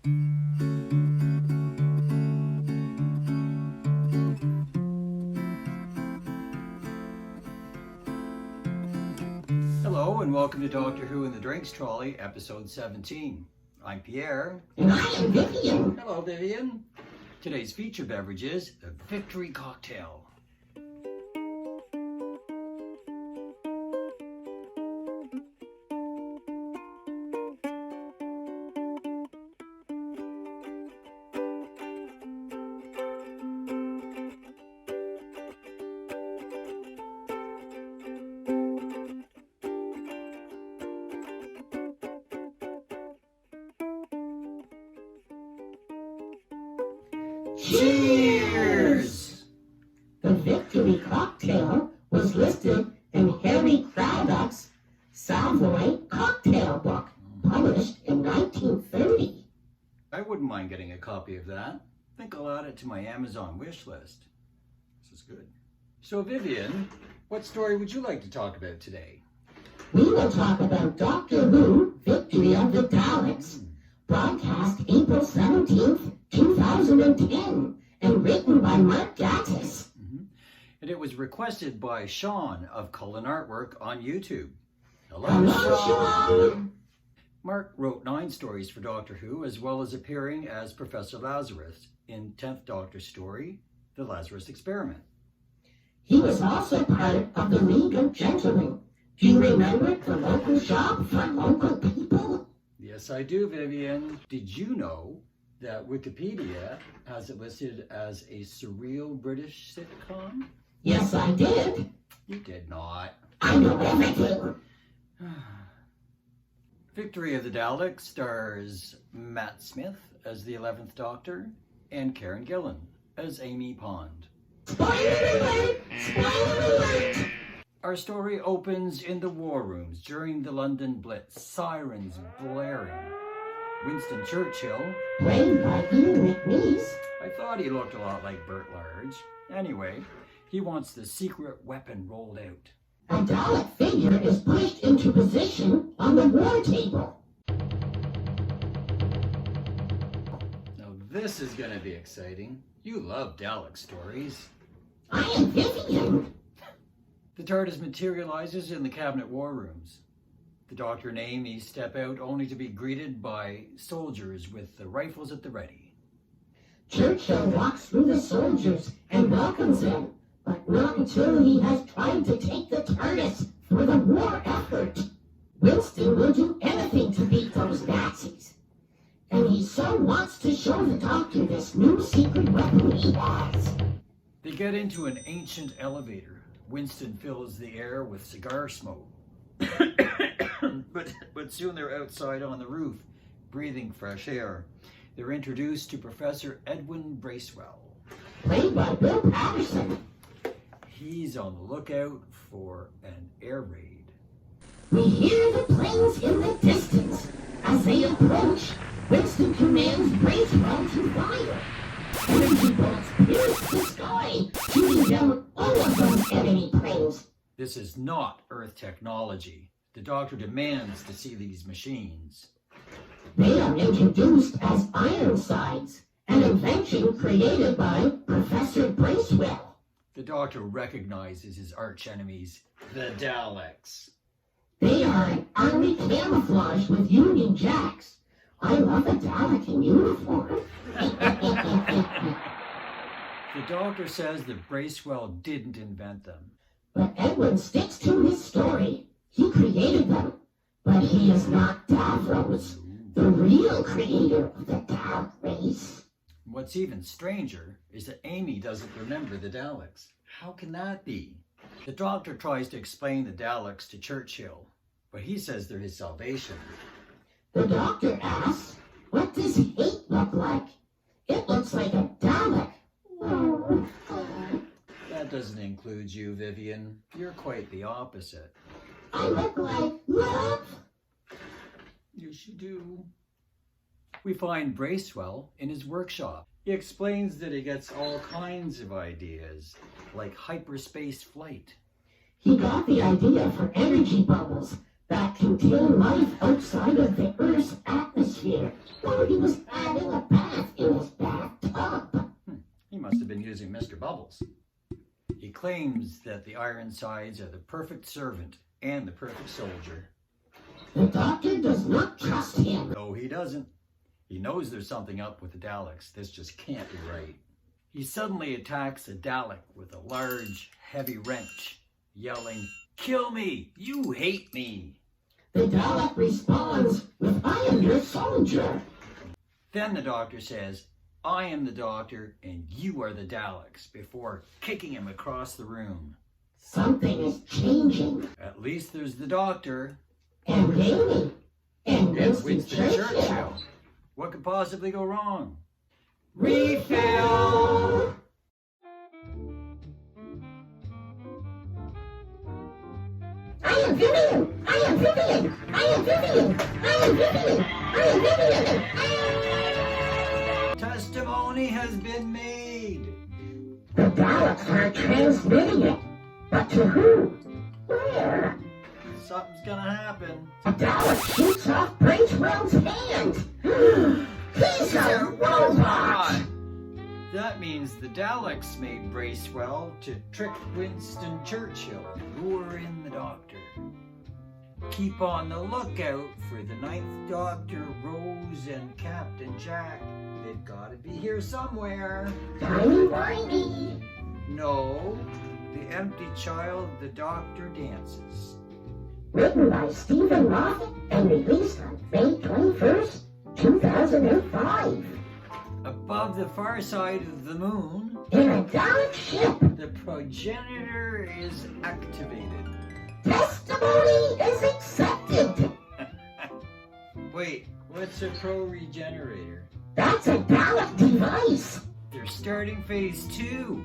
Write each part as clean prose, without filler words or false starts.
Hello and welcome to Doctor Who and the Drinks Trolley, episode 17. I'm Pierre. And I am Vivian. Hello, Vivian. Today's feature beverage is the Victory Cocktail. Cheers! The Victory Cocktail was listed in Harry Craddock's Savoy Cocktail Book, published in 1930. I wouldn't mind getting a copy of that. I think I'll add it to my Amazon wish list. This is good. So Vivian, what story would you like to talk about today? We will talk about Doctor Who, Victory of the Daleks, broadcast April 17th, 2010, and written by Mark Gatiss. And it was requested by Sean of Cullen Artwork on YouTube. Hello, Sean! Mark wrote 9 stories for Doctor Who, as well as appearing as Professor Lazarus in 10th Doctor's story, The Lazarus Experiment. He was also part of the League of Gentlemen. Do you remember the local shop for local people? Yes, I do, Vivian. Did you know that Wikipedia has it listed as a surreal British sitcom? Yes, I did. You did not. I know everything. Victory of the Daleks stars Matt Smith as the 11th Doctor and Karen Gillan as Amy Pond. Spoiler alert! Spoiler alert! Our story opens in the war rooms during the London Blitz, sirens blaring. Winston Churchill, Played by Ian McNeice. I thought he looked a lot like Bert Large. Anyway, he wants the secret weapon rolled out. A Dalek figure is pushed into position on the war table. Now this is going to be exciting. You love Dalek stories. I am Vivian. The TARDIS materializes in the cabinet war rooms. The Doctor and Amy step out only to be greeted by soldiers with the rifles at the ready. Churchill walks through the soldiers and welcomes them, but not until he has tried to take the TARDIS for the war effort. Winston will do anything to beat those Nazis. And he so wants to show the Doctor this new secret weapon he has. They get into an ancient elevator. Winston fills the air with cigar smoke. but soon they're outside on the roof, breathing fresh air. They're introduced to Professor Edwin Bracewell. Played by Bill Patterson. He's on the lookout for an air raid. We hear the planes in the distance. As they approach, Winston commands Bracewell to fire. Energy bolts pierce the sky, shooting down all of those enemy planes. This is not Earth technology. The Doctor demands to see these machines. They are introduced as Ironsides, an invention created by Professor Bracewell. The Doctor recognizes his arch-enemies, the Daleks. They are an army camouflage with Union Jacks. I love a Dalek in uniform. The Doctor says that Bracewell didn't invent them. But Edwin sticks to his story. He created them. But he is not Davros, the real creator of the Dalek race. What's even stranger is that Amy doesn't remember the Daleks. How can that be? The Doctor tries to explain the Daleks to Churchill, but he says they're his salvation. The Doctor asks, what does hate look like? It looks like a Dalek. That doesn't include you, Vivian. You're quite the opposite. I look like love. Yes, you do. We find Bracewell in his workshop. He explains that he gets all kinds of ideas, like hyperspace flight. He got the idea for energy bubbles that contain life outside of the Earth's atmosphere. here while he was having a bath in his bathtub. He must have been using Mr. Bubbles. He claims that the Ironsides are the perfect servant and the perfect soldier. The doctor does not trust him. No, he doesn't. He knows there's something up with the Daleks. This just can't be right. He suddenly attacks a Dalek with a large, heavy wrench, yelling, "Kill me! You hate me!" The Dalek responds with, "I am your soldier." Then the doctor says, "I am the doctor and you are the Daleks," before kicking him across the room. Something is changing. At least there's the doctor. And Amy. And Winston Churchill. Churchill. What could possibly go wrong? Refill! I am Vivian! I am Vivian! I am Vivian! I am Vivian! I am Vivian! Testimony has been made. The Daleks are transmitting it. But to who? Where? Something's gonna happen. The Dalek shoots off Bracewell's hand. He's a robot! That means the Daleks made Bracewell to trick Winston Churchill, lure in the Doctor. Keep on the lookout for the Ninth Doctor, Rose, and Captain Jack. They've got to be here somewhere. Timey-wimey. No, the empty child the Doctor dances. Written by Stephen Moffat and released on May 21st, 2005. Above the far side of the moon, In a Dalek ship, the progenitor is activated. testimony is accepted. Wait, what's a pro-regenerator? That's a Dalek device. They're starting phase 2.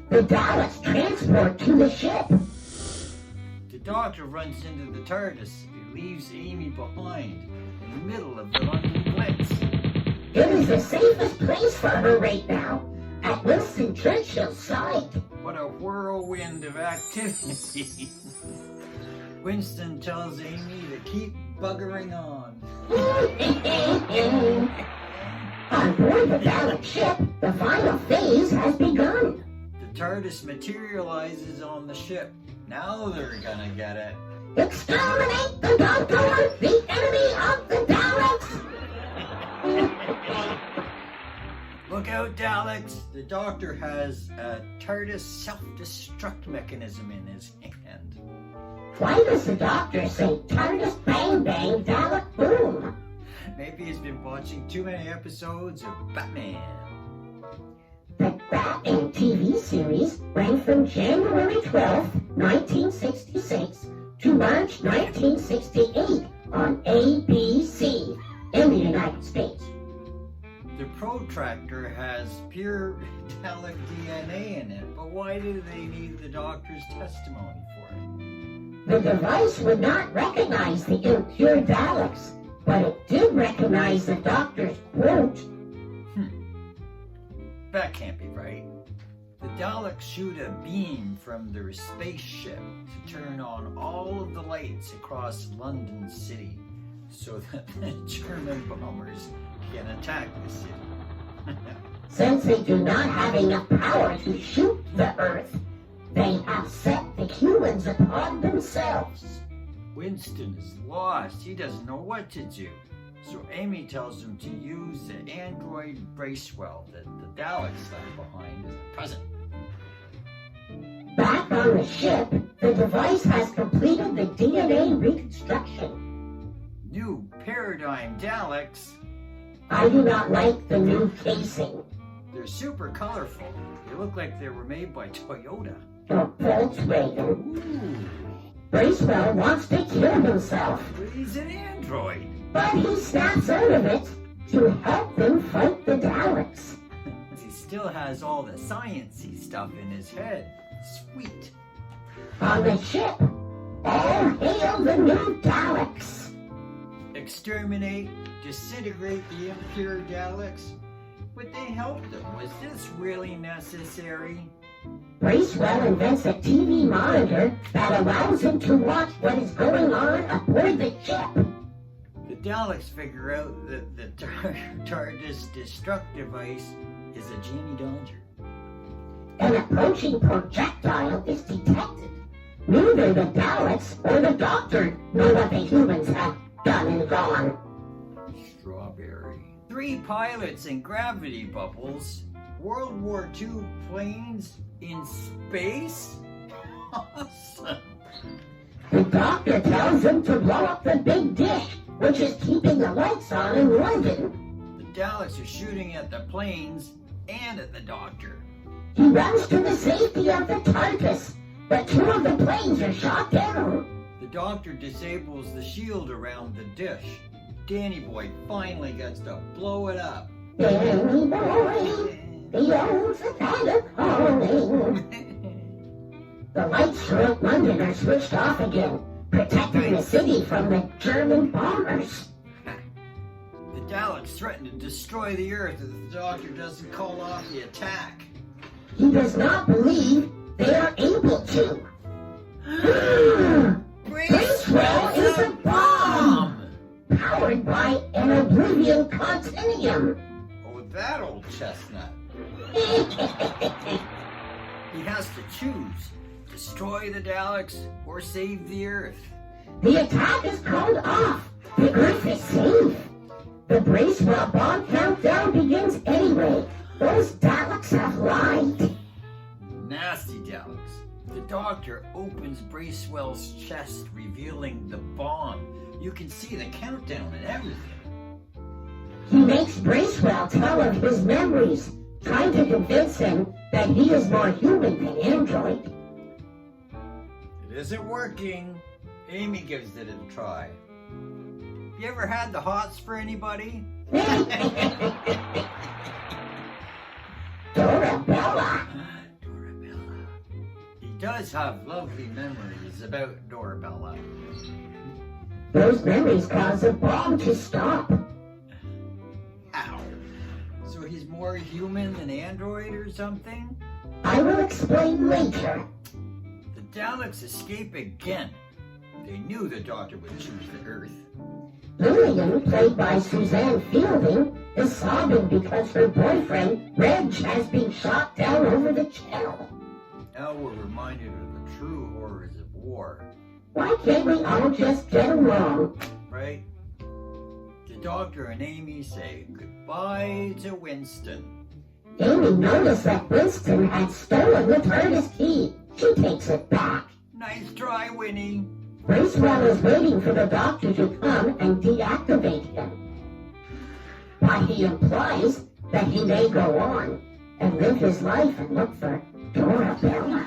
The Daleks transport to the ship. The Doctor runs into the TARDIS. He leaves Amy behind in the middle of the London Blitz. It is the safest place for her right now, at Winston Churchill's side. What a whirlwind of activity. Winston tells Amy to keep buggering on. On board the Dalek ship, the final phase has begun. The TARDIS materializes on the ship. Now they're gonna get it. Exterminate the Doctor, the enemy of the Daleks! Look out, Daleks! The Doctor has a TARDIS self-destruct mechanism in his hand. Why does the Doctor say TARDIS bang bang Dalek boom? Maybe he's been watching too many episodes of Batman. The Batman TV series ran from January 12th, 1966 to March 1968 on ABC in the United States. The protractor has pure Dalek DNA in it, but why do they need the Doctor's testimony for it? The device would not recognize the impure Daleks, but it did recognize the Doctor's quote. That can't be right. The Daleks shoot a beam from their spaceship to turn on all of the lights across London City so that the German bombers can attack the city. Since they do not have enough power to shoot the Earth, they have set the humans upon themselves. Winston is lost. He doesn't know what to do. So Amy tells him to use the android Bracewell that the Daleks left behind as a present. Back on the ship, the device has completed the DNA reconstruction. New paradigm Daleks. I do not like the new casing. They're super colorful. They look like they were made by Toyota. Or Volkswagen. Ooh, Bracewell wants to kill himself, but he's an android. but he snaps out of it to help them fight the Daleks. He still has all the sciencey stuff in his head. Sweet. On the ship, all hail the new Daleks. Exterminate, disintegrate the impure Daleks. Would they help them? Was this really necessary? Bracewell invents a TV monitor that allows him to watch what is going on aboard the ship. The Daleks figure out that the TARDIS destruct device is a Genie Dodger. An approaching projectile is detected. Neither the Daleks or the Doctor know what the humans have done and gone. Strawberry. 3 pilots in gravity bubbles. World War II planes in space? Awesome. The Doctor tells them to blow up the big dish, which is keeping the lights on in London. The Daleks are shooting at the planes and at the Doctor. He runs to the safety of the TARDIS, but 2 of the planes are shot down. The Doctor disables the shield around the dish. Danny Boy finally gets to blow it up. Danny Boy, the old Savannah calling. The lights throughout London are switched off again, protecting the city from the German bombers. The Daleks threaten to destroy the Earth if the Doctor doesn't call off the attack. He does not believe they are able to. Bracewell is a bomb! Powered by an oblivion continuum. Oh, that old chestnut. He has to choose. Destroy the Daleks or save the Earth. The attack is called off. The Earth is safe. The Bracewell bomb countdown begins anyway. Those Daleks have lied. Nasty Daleks. The Doctor opens Bracewell's chest, revealing the bomb. You can see the countdown and everything. He makes Bracewell tell of his memories, trying to convince him that he is more human than android. It isn't working. Amy gives it a try. You ever had the hots for anybody? Dorabella. Dorabella. He does have lovely memories about Dorabella. Those memories cause a bomb to stop. Ow. So he's more human than android or something? I will explain later. The Daleks escape again. They knew the Doctor would choose the Earth. Lillian, played by Suzanne Fielding, is sobbing because her boyfriend, Reg, has been shot down over the channel. Now we're reminded of the true horrors of war. Why can't we all just get along? Right? The Doctor and Amy say goodbye to Winston. Amy noticed that Winston had stolen the TARDIS key. She takes it back. Nice try, Winnie. Bracewell is waiting for the Doctor to come and deactivate him. But he implies that he may go on and live his life and look for Dorabella.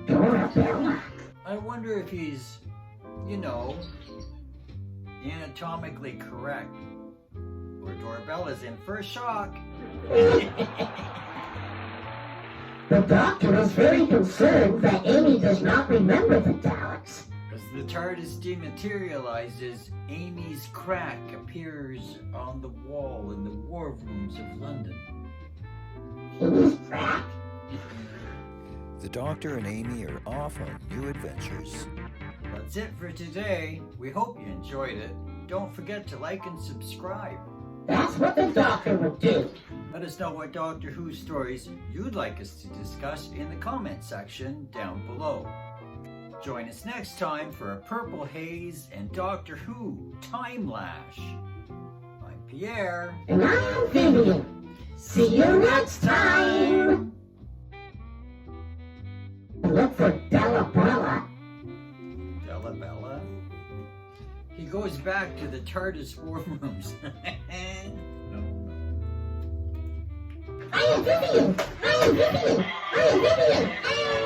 Dorabella. I wonder if he's, anatomically correct. Or Dorabella's in for a shock. The Doctor is very concerned that Amy does not remember the Daleks. As the TARDIS dematerializes, Amy's crack appears on the wall in the war rooms of London. Amy's crack? The Doctor and Amy are off on new adventures. That's it for today. We hope you enjoyed it. Don't forget to like and subscribe. That's what the Doctor would do. Let us know what Doctor Who stories you'd like us to discuss in the comment section down below. Join us next time for a Purple Haze and Doctor Who Time Lash. I'm Pierre. And I'm Vivian. See you next time. And look for Delabella. Delabella? He goes back to the TARDIS war rooms. No. I am Vivian. I am Vivian. I am Vivian. I am